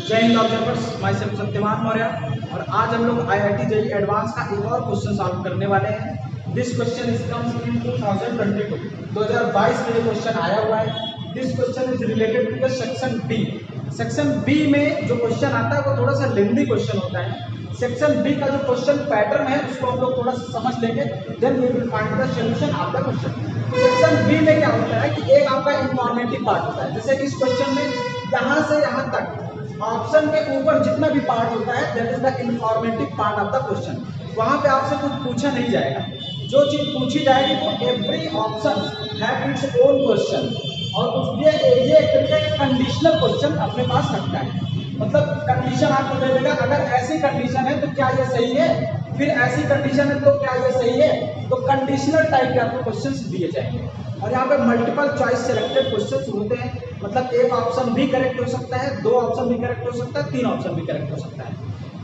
जय Hind observers, my self Satyavan Maurya. और आज हम लोग IIT JEE एडवांस का एक और क्वेश्चन सॉल्व करने वाले हैं। This question is comes in 2022 में ये क्वेश्चन आया हुआ है। This question is related to the section B. Section B में जो क्वेश्चन आता है वो थोड़ा सा लेंथी क्वेश्चन होता है। सेक्शन बी का जो क्वेश्चन पैटर्न है उसको हम लोग थोड़ा सा समझ लेंगे, then we will find the solution of the question. Section B में क्या होता है कि एक आपका इंफॉर्मेटिव पार्ट होता है। जैसे कि इस क्वेश्चन में यहाँ से यहाँ तक ऑप्शन के ऊपर जितना भी पार्ट होता है that is the informative part of the question. वहां पे आपसे कुछ पूछा नहीं जाएगा। जो चीज पूछी जाएगी वो every option have its own question, और उसके ये एक तरीके का कंडीशनल क्वेश्चन अपने पास रखता है। मतलब कंडीशन आपको दे देगा, अगर ऐसी कंडीशन है तो क्या ये सही है, फिर ऐसी कंडीशन है तो क्या ये सही है। तो कंडीशनल टाइप के आपको क्वेश्चंस दिए जाएंगे। और यहाँ पे मल्टीपल चॉइस सिलेक्टेड क्वेश्चंस होते हैं। मतलब एक ऑप्शन भी करेक्ट हो सकता है, दो ऑप्शन भी करेक्ट हो सकता है, तीन ऑप्शन भी करेक्ट हो सकता है।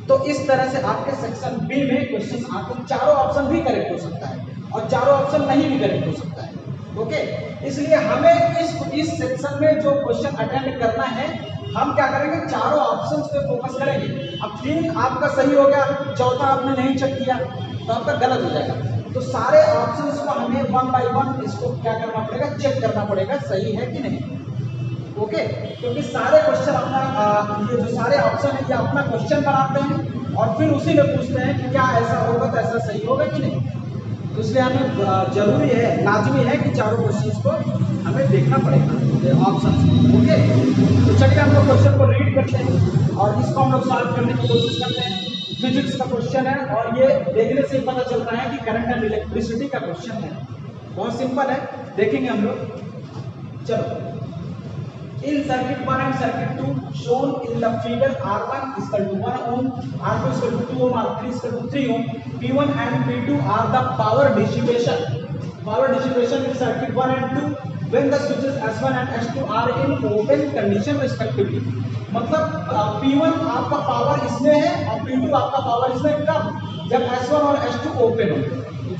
तो इस तरह से आपके सेक्शन बी में क्वेश्चंस आपको चारों ऑप्शन भी करेक्ट हो सकता है और चारों ऑप्शन नहीं भी करेक्ट हो सकता है। ओके, इसलिए हमें इस सेक्शन में जो क्वेश्चन अटेंड करना है, हम क्या करेंगे, चारों ऑप्शंस पे फोकस करेंगे। अब तीन आपका सही हो गया, चौथा आपने नहीं चेक किया तो आपका गलत हो जाएगा। तो सारे ऑप्शंस को हमें वन बाय वन इसको क्या करना पड़ेगा, चेक करना पड़ेगा सही है कि नहीं। ओके, क्योंकि सारे क्वेश्चन अपना ये जो सारे ऑप्शन है ये अपना क्वेश्चन बनाते हैं और फिर उसी में पूछते हैं कि क्या ऐसा होगा तो ऐसा सही होगा कि नहीं। तो इसलिए हमें जरूरी है, लाजमी है कि चारों क्वेश्चंस को हमें देखना पड़ेगा ऑप्शन। ओके, तो चलिए हम लोग क्वेश्चन को रीड करते हैं और इसको हम लोग सॉल्व करने की कोशिश करते हैं। फिजिक्स का क्वेश्चन है और ये देखने से पता चलता है कि करंट एंड इलेक्ट्रिसिटी का क्वेश्चन है। बहुत सिंपल है, देखेंगे हम लोग। चलो, in circuit 1 and circuit 2 shown in the figure R1 is equal to 1 ohm, R2 is equal to 2 ohm, R3 is equal to 3 ohm. P1 and P2 are the power dissipation in circuit 1 and 2 when the switches S1 and S2 are in open condition respectively. मतलब P1 आपका power इसमें है और P2 आपका power इसमें, कब, जब S1 और S2 ओपन हो।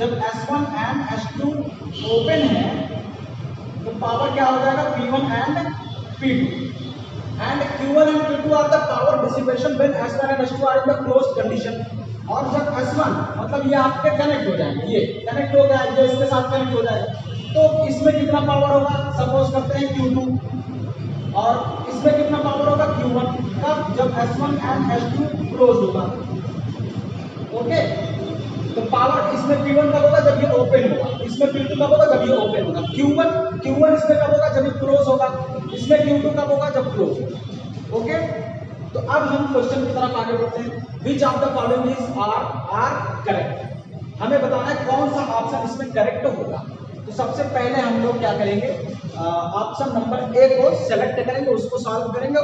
जब S1 and S2 ओपन है तो पावर क्या हो जाएगा, P1 and P2, and Q1 and Q2 are the power dissipation when S1 and S2 are in the closed condition. और जब S1 मतलब ये आपके कनेक्ट हो जाएंगे, ये कनेक्ट हो गया, ये इसके साथ कनेक्ट हो जाएगा, तो इसमें कितना पावर होगा, सपोज करते हैं Q2, और इसमें कितना पावर होगा Q1, कब, जब S1 and S2 क्लोज होगा। ओके, तो पावर इसमें P1 कब होगा, जब ये ओपन होगा, इसमें P2 कब होगा, जब ये ओपन होगा। Q1 इसमें कब होगा, जब ये क्लोज होगा, इसमें Q2 कब होगा, जब क्लोज होगा। ओके, तो अब हम क्वेश्चन की तरफ आगे बढ़ते हैं। Which of the following is are correct. हमें बताना है कौन सा ऑप्शन इसमें करेक्ट होगा। तो सबसे पहले हम लोग क्या करेंगे, ऑप्शन नंबर ए को सेलेक्ट करेंगे, उसको सॉल्व करेंगे,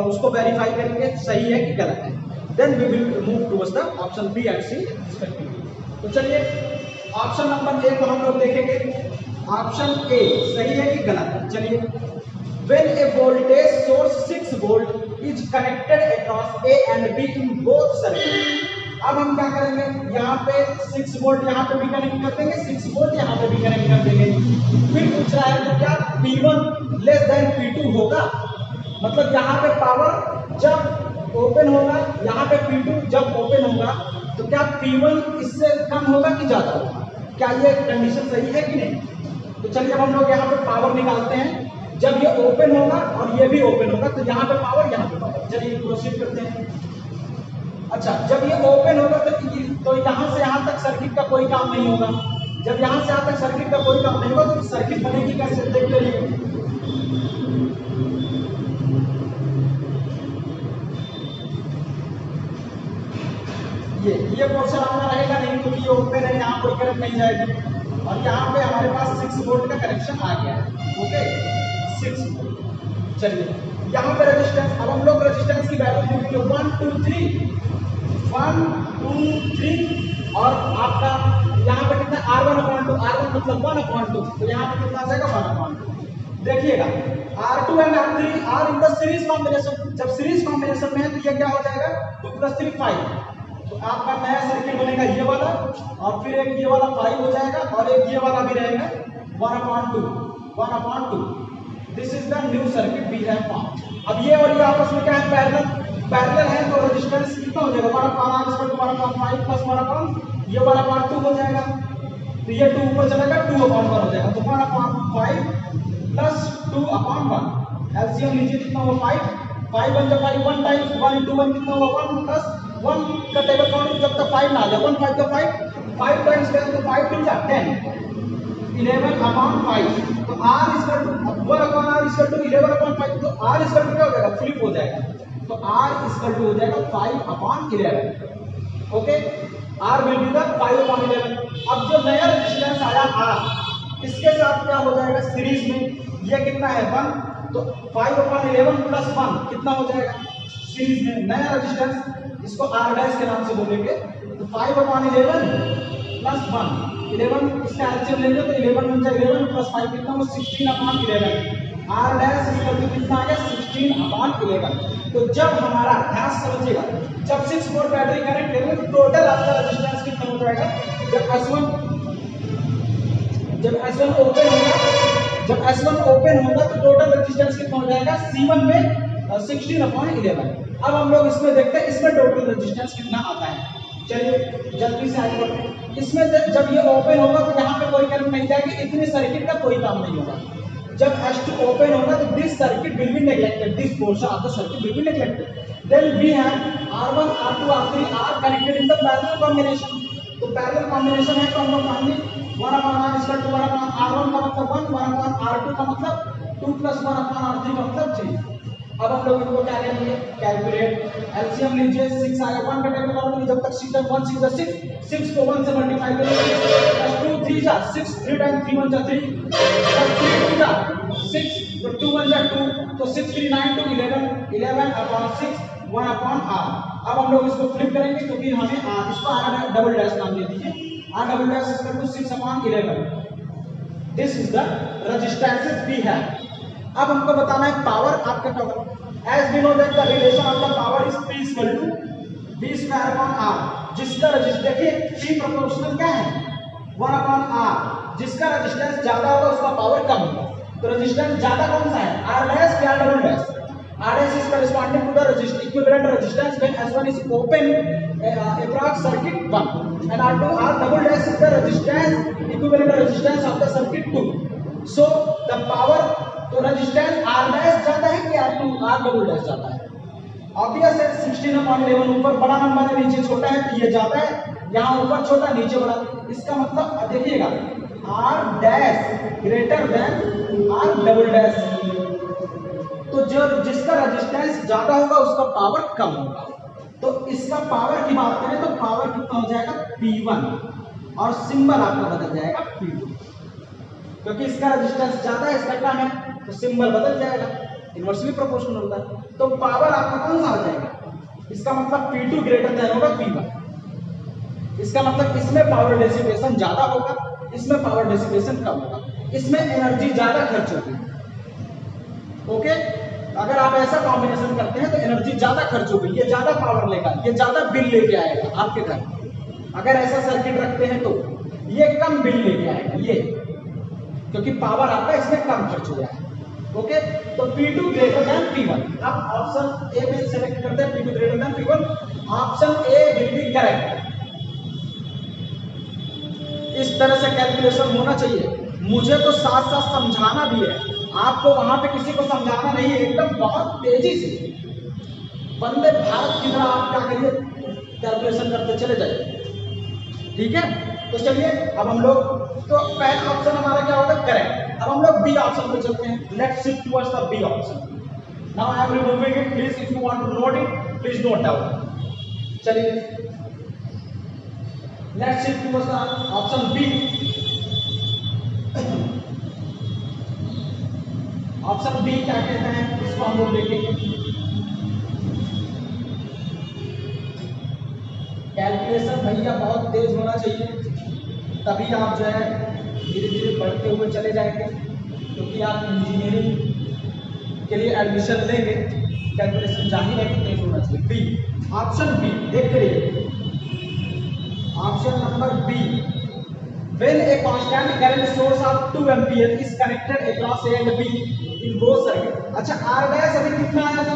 उसको वेरीफाई करेंगे सही है कि गलत है। Then we will move towards the option B and C respectively. तो चलिए ऑप्शन नंबर ए को हम लोग देखेंगे। ऑप्शन ए सही है कि गलत है। चलिए, when a voltage source 6 volt is connected across A and B in both circuits. अब हम क्या करेंगे, यहाँ पे 6 वोल्ट यहाँ पे भी कनेक्ट कर देंगे, 6 वोल्ट यहाँ पे भी कनेक्ट कर देंगे। फिर पूछ रहा है तो क्या P1 लेस देन P2 होगा। मतलब यहाँ पे पावर जब ओपन होगा, यहाँ पे P2 जब ओपन होगा, तो क्या P1 इससे कम होगा कि ज्यादा होगा। क्या ये कंडीशन सही है कि नहीं। तो चलिए अब हम लोग यहाँ पे पावर निकालते हैं। जब ये ओपन होगा और ये भी ओपन होगा तो यहाँ पे पावर, यहाँ पे पावर। चलिए प्रोसीड करते हैं। अच्छा, जब ये ओपन होगा तो यहाँ से यहाँ तक सर्किट का कोई काम नहीं होगा। जब यहाँ से यहाँ तक सर्किट का कोई काम नहीं होगा तो सर्किट बनेगी कैसे, देख लीजिए। ये पोर्शन अपना रहेगा नहीं क्योंकि ये ओपन है, यहाँ कोई करंट नहीं जाएगी। और यहाँ पे हमारे पास 6 वोल्ट का कनेक्शन आ गया है। Okay, 6 volt. चलिए यहाँ पे रेजिस्टेंस, अब हम लोग रेजिस्टेंस की वैल्यू लिखेंगे 1 2 3 और आपका यहाँ पे कितना R1/2, R1 मतलब 1/2, तो यहाँ पे कितना आ जाएगा 1/2। देखिएगा R2 and R3 are in the series combination. जब सीरीज कॉम्बिनेशन में है तो ये क्या हो जाएगा, 2 + 3 5। तो आपका नया सर्किट बनेगा ये वाला, और फिर एक ये वाला 5 हो जाएगा और एक ये वाला भी रहेगा 1/2। This is the new circuit we have found. अब ये और ये आपस में क्या है, पैरेलल है, तो रेजिस्टेंस कितना हो जाएगा 1/r = 1/5 प्लस 1/, ये 1/2 हो जाएगा, तो ये 2 ऊपर चलेगा 2/1 हो जाएगा, तो 1/5 प्लस 2/1। एलसीएम लीजिए कितना हुआ 5, 5 1 जब 5 1 टाइम्स 1 into 1 कितना हुआ 1 प्लस 1 का टेबल काउंट जब तक 5 ना आ जाए 1 5 का 5 टाइम्स 10 तो 5 2 जा 10 11/5, तो r equal to 1/r equal to 11/5, तो r इक्वल टू क्या हो जाएगा, फ्लिप हो जाएगा, तो r इक्वल टू हो जाएगा 5/11। Okay, r will be the 5/11। अब जो नया रेजिस्टेंस आया r, इसके साथ क्या हो जाएगा सीरीज में, ये कितना है 1, तो 5/11 प्लस 1 कितना हो जाएगा सीरीज में नया रेजिस्टेंस, इसको r डैश के नाम से बोलेंगे, तो 5/11 प्लस 1 11, इसका एलसीएम लेंगे तो 11 1 जा 11 प्लस 5 कितना हो 16/11, r डैश इसका तो कितना आ गया 16/11। तो जब हमारा ध्यान समझिएगा, जब 6 वोल्ट बैटरी कनेक्ट करेंगे तो टोटल आपका रेजिस्टेंस कितना हो जाएगा, जब S1 ओपन होगा तो टोटल रेजिस्टेंस कितना हो जाएगा C1 में 16/11। अब हम लोग इसमें देखते हैं इसमें टोटल रेजिस्टेंस कितना आता है। चलिए जल्दी से आगे बढ़ते हैं। इसमें जब ये ओपन होगा तो यहाँ पे कोई करंट नहीं जाएगी, इतने सर्किट का कोई काम नहीं होगा। जब S2 ओपन होगा तो this circuit will be neglected, this portion of the circuit will be neglected. Then we have R1 R2 R3 are connected in the parallel combination. तो पैरेलल कॉम्बिनेशन है तो हम लोग मानिए 1/r इक्वल टू 1/r1 का मतलब 1, 1/r2 का मतलब 2 प्लस 1/r3 का मतलब 3। अब हम लोग इनको क्या करेंगे, कैलकुलेट। एलसीएम लीजिए 6 आएगा 1 का टेबल काउंट, जब तक 6 1 6 जा 6, 6 को 1 से मल्टीप्लाई करेंगे प्लस 2 3 जा 6, 3 टाइम्स 3 1 जा 3 प्लस 3 2 जा 6, तो 2 1 जा 2, तो 6 3 9 2 11 11/6 1/r। अब हम लोग इसको फ्लिप करेंगे तो फिर हमें इसको r डबल डैश नाम दे दीजिए, r double dash equal to 6/11। This is the resistances we have. अब हमको बताना है पावर आपका क्या होगा। As we know that the relation of the power is P equal to V²/r, जिसका रेजिस्टेंस देखिए P प्रोपोर्शनल क्या है 1/r, जिसका रेजिस्टेंस ज्यादा होगा उसका पावर कम होगा। तो रेजिस्टेंस ज्यादा कौन सा है, r डैश या double dash. r dash is corresponding to the resistance equivalent resistance when S1 is open approx circuit 1 and r double dash is the resistance equivalent resistance of the circuit 2. So the power, तो resistance r dash जाता है कि r double dash जाता है, obvious है 16/11 ऊपर बड़ा number है नीचे छोटा है, तो ये जाता है, यहाँ ऊपर छोटा नीचे बड़ा, इसका मतलब देखिएगा r dash greater than r double dash, तो जो जिसका रेजिस्टेंस ज्यादा होगा उसका पावर कम होगा। तो इसका पावर की बात करें तो पावर कितना हो जाएगा P1 और सिंबल आपका बदल जाएगा P2, क्योंकि इसका रेजिस्टेंस ज्यादा है इसका कम है, तो सिंबल बदल जाएगा, इनवर्सली प्रोपोर्शनल होता है। तो पावर आपका कौन सा हो जाएगा, इसका मतलब P2 ग्रेटर देन होगा P1। इसका मतलब इसमें पावर डिसिपेशन ज्यादा होगा, इसमें पावर डिसिपेशन कम होगा, इसमें एनर्जी ज्यादा खर्च होगी। ओके, अगर आप ऐसा कॉम्बिनेशन करते हैं तो एनर्जी ज्यादा खर्च होगी, ये ज्यादा पावर लेगा, ये ज्यादा बिल लेके आएगा आपके घर। अगर ऐसा सर्किट रखते हैं तो ये कम बिल लेके आएगा, ये क्योंकि पावर आपका इसमें कम खर्च हो जाएगा। ओके, तो P2 ग्रेटर देन P1। आप ऑप्शन ए में सेलेक्ट करते हैं P2 greater than P1, option A will be correct. इस तरह से कैलकुलेशन होना चाहिए। मुझे तो साथ साथ समझाना भी है, आपको वहां पे किसी को समझाना नहीं है, एकदम बहुत तेजी से वंदे भारत की तरह आप क्या करिए कैलकुलेशन करते चले जाइए। ठीक है, तो चलिए अब हम लोग, तो पहला ऑप्शन हमारा क्या होगा करेक्ट। अब हम लोग बी ऑप्शन पे चलते हैं, let's shift towards the B option. Now I am removing it, please if you want to note it please note down. चलिए let's shift towards the option B. Option B क्या कहते हैं इसको हम लोग देखेंगे। कैलकुलेशन भैया बहुत तेज होना चाहिए, तभी आप जो है धीरे धीरे बढ़ते हुए चले जाएंगे, क्योंकि आप इंजीनियरिंग के लिए एडमिशन लेंगे, कैलकुलेशन जाहिर है कि तेज होना चाहिए। बी ऑप्शन बी देखते रहिए, option number B When a constant current source of 2 ampere is connected across A and B in both circuit। अच्छा R डैश अभी कितना आया था,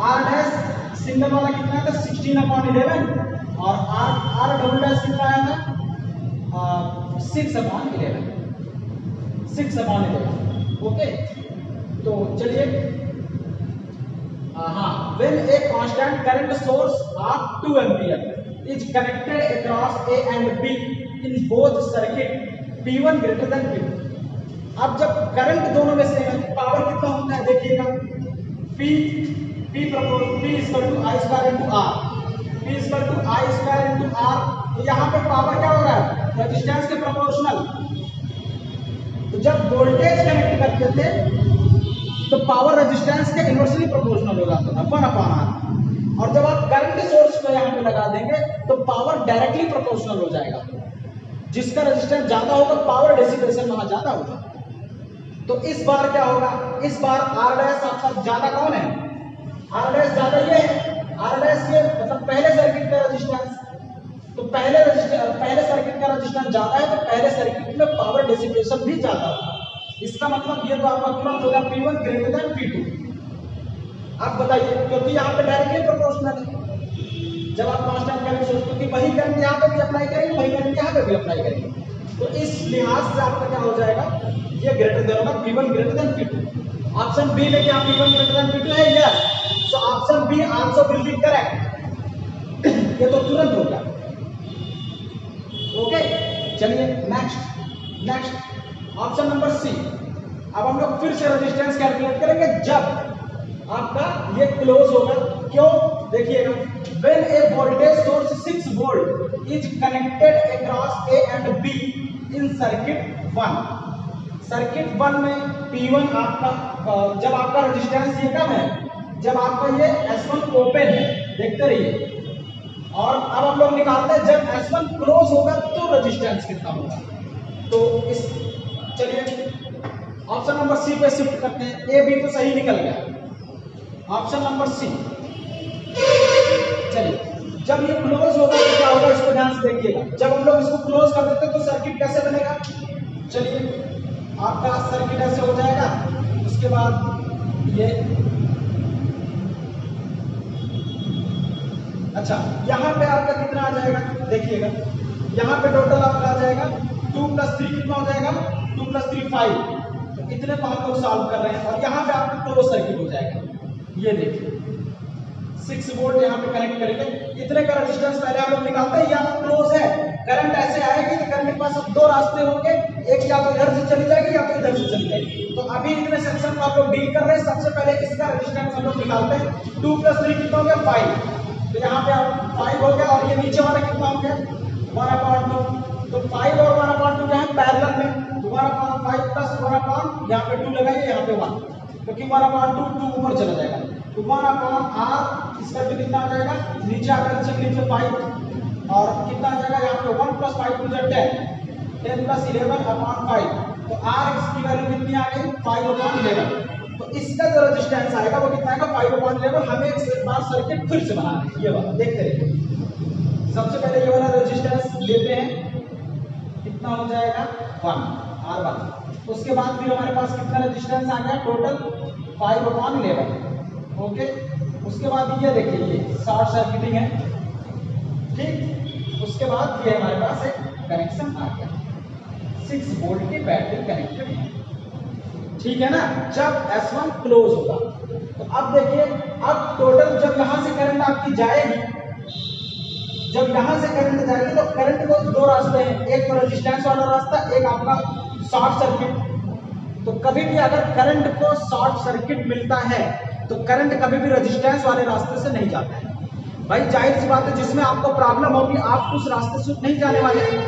R डैश सिंगल वाला कितना था 16/11 और R डबल डैश कितना आया था 6/11। ओके तो चलिए हाँ, when a constant current source of 2 ampere is connected across A and B in both circuit P1 greater than P2। अब जब करंट दोनों में सेम है पावर कितना होता है देखिएगा, P is equal to i square into r, P is equal to i square into r. तो यहाँ पे पावर क्या हो रहा है रेजिस्टेंस के प्रोपोर्शनल। तो जब वोल्टेज कनेक्ट करते थे तो पावर रेजिस्टेंस के इनवर्सली प्रोपोर्शनल हो जाता था 1/R। और जब आप करंट सोर्स को यहाँ पे लगा देंगे तो पावर डायरेक्टली प्रोपोर्शनल हो जाएगा। जिसका रेजिस्टेंस ज्यादा होगा पावर डिसिपेशन वहां ज्यादा होगा। तो इस बार क्या होगा, इस बार आर डैश आपका ज्यादा कौन है, आर डैश ज्यादा ये है, आर डैश ये मतलब पहले सर्किट का रेजिस्टेंस। तो पहले सर्किट का रेजिस्टेंस ज्यादा है तो पहले सर्किट में पावर डिसिपेशन भी ज्यादा होगा। इसका मतलब ये तो आपका तुरंत होगा P1 ग्रेटर देन P2। आप बताइए क्योंकि यहाँ पे डायरेक्टली प्रोपोर्शनल है। जब आप कांस्टेंट करंट सोर्स क्योंकि वही करंट यहाँ पे भी अप्लाई करेंगे वही करंट यहाँ पे भी अप्लाई करेंगे, तो इस लिहाज से आपका क्या हो जाएगा ये ग्रेटर देन होगा P1 greater than P2। Option B में क्या P1 ग्रेटर देन P2 है, yes. So option B answer will be correct. ये तो तुरंत होगा। ओके चलिए नेक्स्ट ऑप्शन नंबर सी। अब हम लोग फिर से रेजिस्टेंस कैलकुलेट करेंगे जब आपका ये क्लोज होगा। क्यों देखिएगा, when a voltage source 6 volt is connected across A and B in circuit 1। Circuit 1 में P1 आपका जब आपका रेजिस्टेंस ये कम है, जब आपका ये S1 ओपन है, देखते रहिए। और अब हम लोग निकालते हैं जब S1 क्लोज होगा तो रेजिस्टेंस कितना होगा। तो इस चलिए ऑप्शन नंबर सी पे शिफ्ट करते हैं। ए बी तो सही निकल गया, ऑप्शन नंबर सी। चलिए जब ये क्लोज होगा तो क्या होगा इसको ध्यान से देखिएगा। जब हम लोग इसको क्लोज कर देते हैं तो सर्किट कैसे बनेगा, चलिए आपका सर्किट ऐसे हो जाएगा। उसके बाद ये अच्छा यहाँ पे आपका कितना आ जाएगा देखिएगा, यहाँ पे टोटल आपका आ जाएगा 2 + 3 कितना हो जाएगा 2 + 3 5। तो इतने को हम लोग सॉल्व कर रहे हैं और यहाँ पे आपका क्लोज सर्किट हो जाएगा। ये देखिए 6 वोल्ट यहाँ पे कनेक्ट करेंगे। इतने का रेजिस्टेंस पहले हम लोग निकालते हैं, यहाँ क्लोज है, करंट ऐसे आएगी तो करंट के पास अब 2 रास्ते होंगे, एक या तो इधर से चली जाएगी या तो इधर से चली जाएगी। तो अभी इतने सेक्शन को आप लोग डील कर रहे हैं। सबसे पहले इसका रेजिस्टेंस हम लोग निकालते हैं। 2 + 3 कितना हो गया 5। तो यहाँ पे आप 5 हो गया और ये नीचे वाला कितना हो गया 1/2। तो 5 और 1/2 क्या है पैरेलल में, तो 1/5 + 1/, यहाँ पे 2 लगाइए, यहाँ पे 1, क्योंकि 1/2 2 ऊपर चला जाएगा। तो 1/r इसका भी कितना आ जाएगा, नीचे आकर नीचे 5 और कितना आ जाएगा यहाँ पे 1 + 5 = 10 + 11/5। तो r इसकी वैल्यू कितनी आ गई 5/11। तो इसका जो रेजिस्टेंस आएगा वो कितना आएगा 5/11। हमें एक बार सर्किट फिर से बनाना है, ये वाला देखते रहिए। सबसे पहले ये वाला रेजिस्टेंस लेते हैं, कितना हो जाएगा 1 R1। उसके बाद फिर हमारे पास कितना रेजिस्टेंस आ गया टोटल 5/11। ओके उसके बाद ये देखिए ये शॉर्ट सर्किटिंग है, ठीक। उसके बाद ये हमारे पास एक कनेक्शन आ गया 6 वोल्ट की बैटरी कनेक्टेड है, ठीक है ना। जब S1 क्लोज होगा तो अब देखिए अब टोटल जब यहां से करंट आपकी जाएगी, जब यहां से करंट जाएगी तो करंट को 2 रास्ते हैं, एक तो रेजिस्टेंस वाला रास्ता, एक आपका शॉर्ट सर्किट। तो कभी भी अगर करंट को शॉर्ट सर्किट मिलता है तो करंट कभी भी रेजिस्टेंस वाले रास्ते से नहीं जाता है। भाई जाहिर सी बात है जिसमें आपको प्रॉब्लम होगी आप उस रास्ते से नहीं जाने वाले हैं।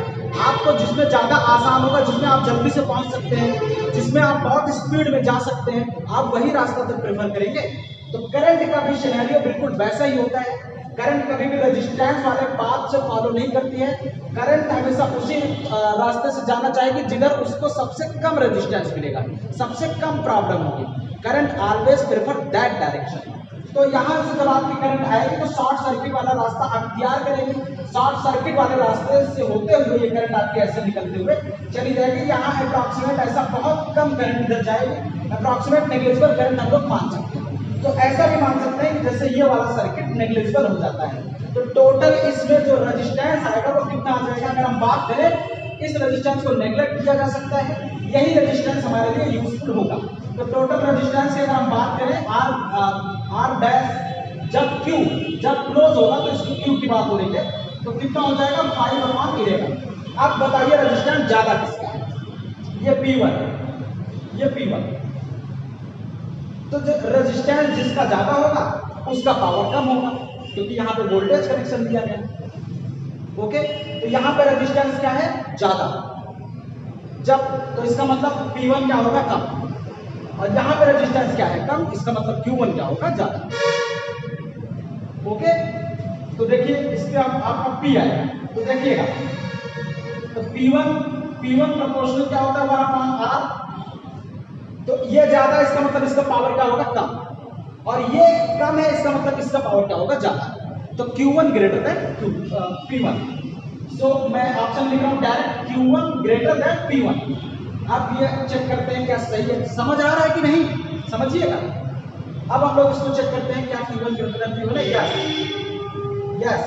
आपको जिसमें ज्यादा आसान होगा, जिसमें आप जल्दी से पहुंच सकते हैं, जिसमें आप बहुत स्पीड में जा सकते हैं, आप वही रास्ता तो प्रेफर करेंगे। तो करंट का भी सिनेरियो बिल्कुल वैसा ही होता है। करंट कभी भी रेजिस्टेंस वाले पाथ से फॉलो नहीं करती है। करंट हमेशा उसी रास्ते से जाना चाहिए जिधर उसको सबसे कम रेजिस्टेंस मिलेगा, सबसे कम प्रॉब्लम होगी। Current always prefer that direction. तो यहाँ से जब आपकी करंट आएगी तो शॉर्ट सर्किट वाला रास्ता अख्तियार करेगी, शॉर्ट सर्किट वाले रास्ते से होते हुए ये करंट आपके ऐसे निकलते हुए चली जाएगी। यहाँ अप्रॉक्सीमेट ऐसा बहुत कम करंट इधर जाएगी, अप्रॉक्सीमेट नेग्लिजिबल करंट हम लोग मान सकते हैं। तो ऐसा भी मान सकते हैं कि जैसे ये वाला सर्किट नेग्लिजिबल हो जाता है, तो टोटल इसमें जो रेजिस्टेंस आएगा वो कितना आ जाएगा। अगर हम बात करें इस रेजिस्टेंस को नेग्लेक्ट किया जा सकता है, यही रेजिस्टेंस हमारे लिए यूजफुल होगा। तो टोटल रेजिस्टेंस की अगर हम बात करें आर डैश जब क्लोज होगा तो इसकी क्यू की बात हो रही है, तो कितना हो जाएगा 5/11। अब बताइए रेजिस्टेंस ज्यादा किसका है, ये P1, ये P1। तो जो रेजिस्टेंस जिसका ज्यादा होगा उसका पावर कम होगा, क्योंकि यहाँ पे वोल्टेज कनेक्शन दिया गया। ओके, तो यहाँ पे रेजिस्टेंस क्या है, ज्यादा। जब तो इसका मतलब P1 क्या होगा, कम, और यहाँ पे रेजिस्टेंस क्या है, कम, इसका मतलब Q1 क्या होगा, ज्यादा। ओके, तो देखिए इसके आपका P आएगा, तो देखिएगा तो P1 प्रोपोर्शनल क्या होता है 1/R। तो ये ज्यादा, इसका मतलब इसका पावर क्या होगा, कम, और ये कम है, इसका मतलब इसका पावर क्या होगा, ज्यादा। तो Q1 ग्रेटर देन P1। सो मैं ऑप्शन लिख रहा हूं direct, Q1 greater than P1। आप ये चेक करते हैं क्या सही है, समझ आ रहा है कि नहीं, समझिएगा। अब हम लोग इसको चेक करते हैं क्या Q1 ग्रेटर देन P1 है। Yes,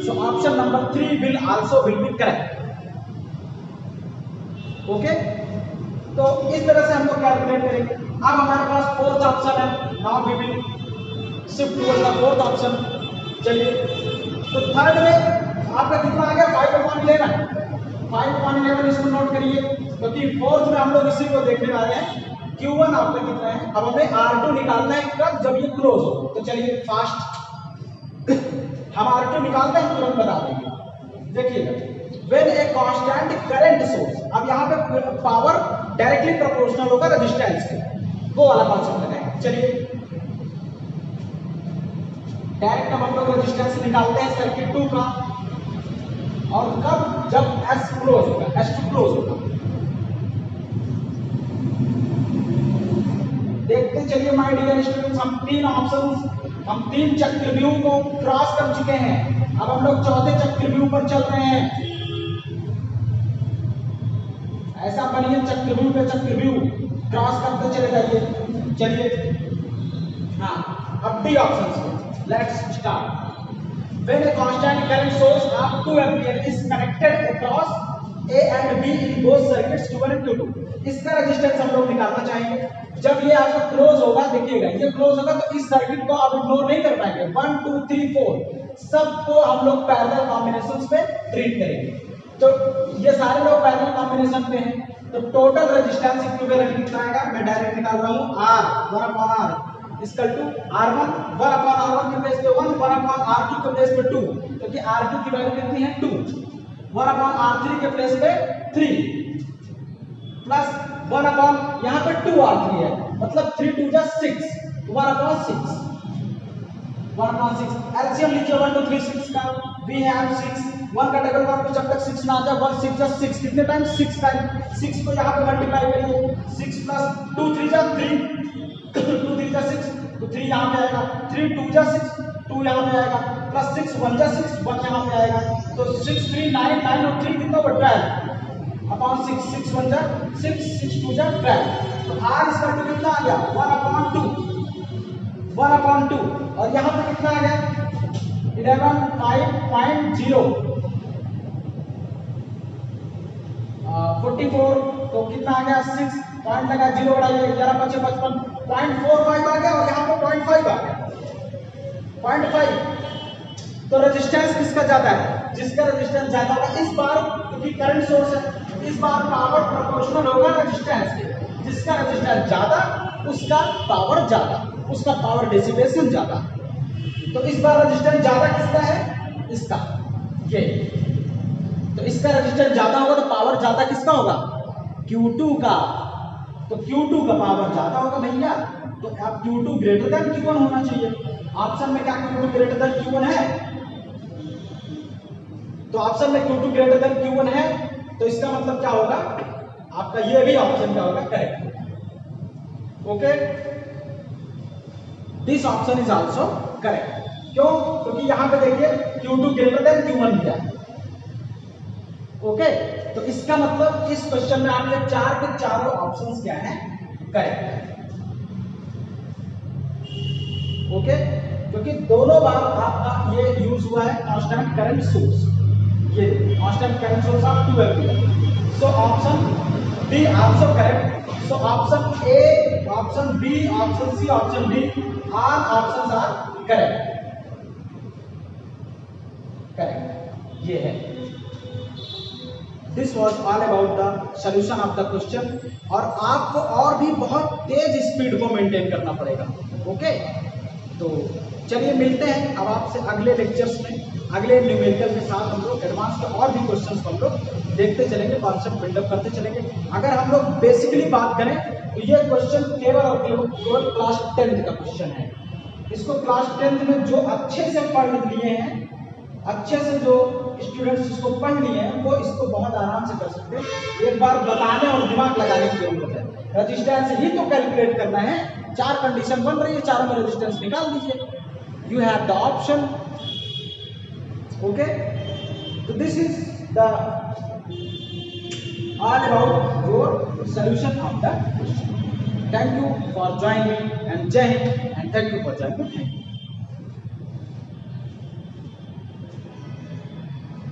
so option number 3 will also will be correct. Okay, तो इस तरह से हम लोग कैलकुलेट करेंगे। अब हमारे पास फोर्थ ऑप्शन है, now we will shift towards the fourth option. चलिए, तो थर्ड में आपका कितना आ गया 5/11। इसको नोट करिए, क्योंकि फोर्थ में हम लोग इसी को देखने वाले हैं। Q1 आपका कितना है, अब हमें R2 निकालना है कब, जब ये क्लोज हो। तो चलिए फास्ट हम R2 निकालते हैं, तुरंत बता देंगे। देखिएगा, when a constant current source, अब यहाँ पे पावर डायरेक्टली प्रोपोर्शनल होगा रेजिस्टेंस के, वो वाला कॉन्सेप्ट लगाएंगे। चलिए डायरेक्ट हम लोग रेजिस्टेंस निकालते हैं सर्किट 2 का, और कब, जब S क्लोज होगा, S2 क्लोज होगा। देखते चलिए माय डियर स्टूडेंट्स, हम तीन चक्रव्यूह को क्रॉस कर चुके हैं। अब हम लोग चौथे चक्रव्यूह पर चल रहे हैं। ऐसा बनिए चक्रव्यूह पे चक्रव्यूह क्रॉस करते चले जाइए। चलिए हाँ, अब D option, let's start. When a constant current source of 2 ampere is connected across A and B in both circuits Q1 and Q2, इसका रेजिस्टेंस हम लोग निकालना चाहेंगे। जब ये आपका क्लोज होगा, देखिएगा ये क्लोज होगा, तो इस सर्किट को आप इग्नोर नहीं कर पाएंगे। 1 2 3 4 सबको हम लोग पैरेलल कॉम्बिनेशंस पे ट्रीट करेंगे। तो ये सारे लोग पैरेलल कॉम्बिनेशन पे हैं, तो टोटल रेजिस्टेंस इक्विवेलेंट कितना आएगा, मैं डायरेक्ट निकाल रहा हूँ R 1/R equal to R1 1/R1 के प्लेस पे 1, 1/R2 के प्लेस पे 2, क्योंकि R2 की वैल्यू कितनी है 2, 1/R3 के प्लेस पे 3 प्लस 1 यहाँ पे 2R3 है, मतलब 3 2 जा 6, 1/6 एलसीएम लीजिए 1 2 3 6 का, वी हैव 6, 1 का डबल 1 जब तक 6 ना आ जाए 1 6 जा 6, कितने टाइम 6 टाइम, 6 को यहाँ पे मल्टीप्लाई करिए, 6 प्लस 2 3 जा 3, 2 3 जा 6, तो 3 यहाँ पे आएगा, 3 2 जा 6, 2 यहाँ पे आएगा, प्लस 6 1 जा 6, 1 यहाँ पे आएगा, तो 6 3 9 9 और 3 कितना हुआ 12 अपॉन 6, 6 1 जा 6, 6 2 जा 12, तो R इसका तो कितना आ गया 1/2 और यहाँ पे कितना आ गया 11.5.0 44, तो कितना आ गया 6 पॉइंट लगा 0 बढ़ाइए 11 5 55 0.45 आ गया, और यहाँ पे 0.5 आ गया 0.5। तो रेजिस्टेंस किसका ज्यादा है, जिसका रेजिस्टेंस ज्यादा होगा इस बार, क्योंकि करंट सोर्स है, इस बार पावर प्रोपोर्शनल होगा रेजिस्टेंस के, जिसका रेजिस्टेंस ज्यादा उसका पावर ज्यादा, उसका पावर डिसिपेशन ज्यादा। तो इस बार रेजिस्टेंस ज्यादा किसका है, इसका, ये, तो इसका रेजिस्टेंस ज्यादा होगा तो पावर ज्यादा किसका होगा, Q2 का, तो Q2 का पावर ज्यादा होगा भैया, तो अब Q2 ग्रेटर देन Q1 होना चाहिए। ऑप्शन में क्या Q2 ग्रेटर देन Q1 है, तो ऑप्शन में Q2 ग्रेटर देन Q1 है, तो इसका मतलब क्या होगा, आपका ये भी ऑप्शन क्या होगा, correct. Okay, this option is also correct. क्यों? क्योंकि यहां पे देखिए Q2 ग्रेटर देन Q1 दिया है। ओके, तो इसका मतलब इस क्वेश्चन में आपके चार के चारों ऑप्शंस क्या हैं? करेक्ट है। ओके, क्योंकि दोनों बार आपका ये यूज हुआ है कांस्टेंट करंट सोर्स, ये constant current source of 2 ampere. So option D also correct. So option A, option B, option C, option D, all options are correct. Correct ये है। This was all about the solution of the question. और आपको और भी बहुत तेज speed को maintain करना पड़ेगा। ओके, तो चलिए मिलते हैं अब आपसे अगले लेक्चर्स में, अगले न्यूमेरिकल के साथ हम लोग एडवांस के और भी क्वेश्चंस को हम लोग देखते चलेंगे, कॉन्सेप्ट बिल्डअप करते चलेंगे। अगर हम लोग बेसिकली बात करें तो ये क्वेश्चन केवल और केवल क्लास 10th का क्वेश्चन है। इसको क्लास 10th में जो अच्छे से पढ़ लिए हैं, अच्छे से जो स्टूडेंट्स इसको पढ़ लिए हैं, वो इसको बहुत आराम से कर सकते हैं। एक बार बताने और दिमाग लगाने की जरूरत है। रेजिस्टेंस ही तो कैलकुलेट करना है, चार कंडीशन बन रही है, चारों में रेजिस्टेंस निकाल दीजिए। You have the option. Okay, तो this is the all about your solution of the question. Thank you for joining and Jai Hind and thank you for joining.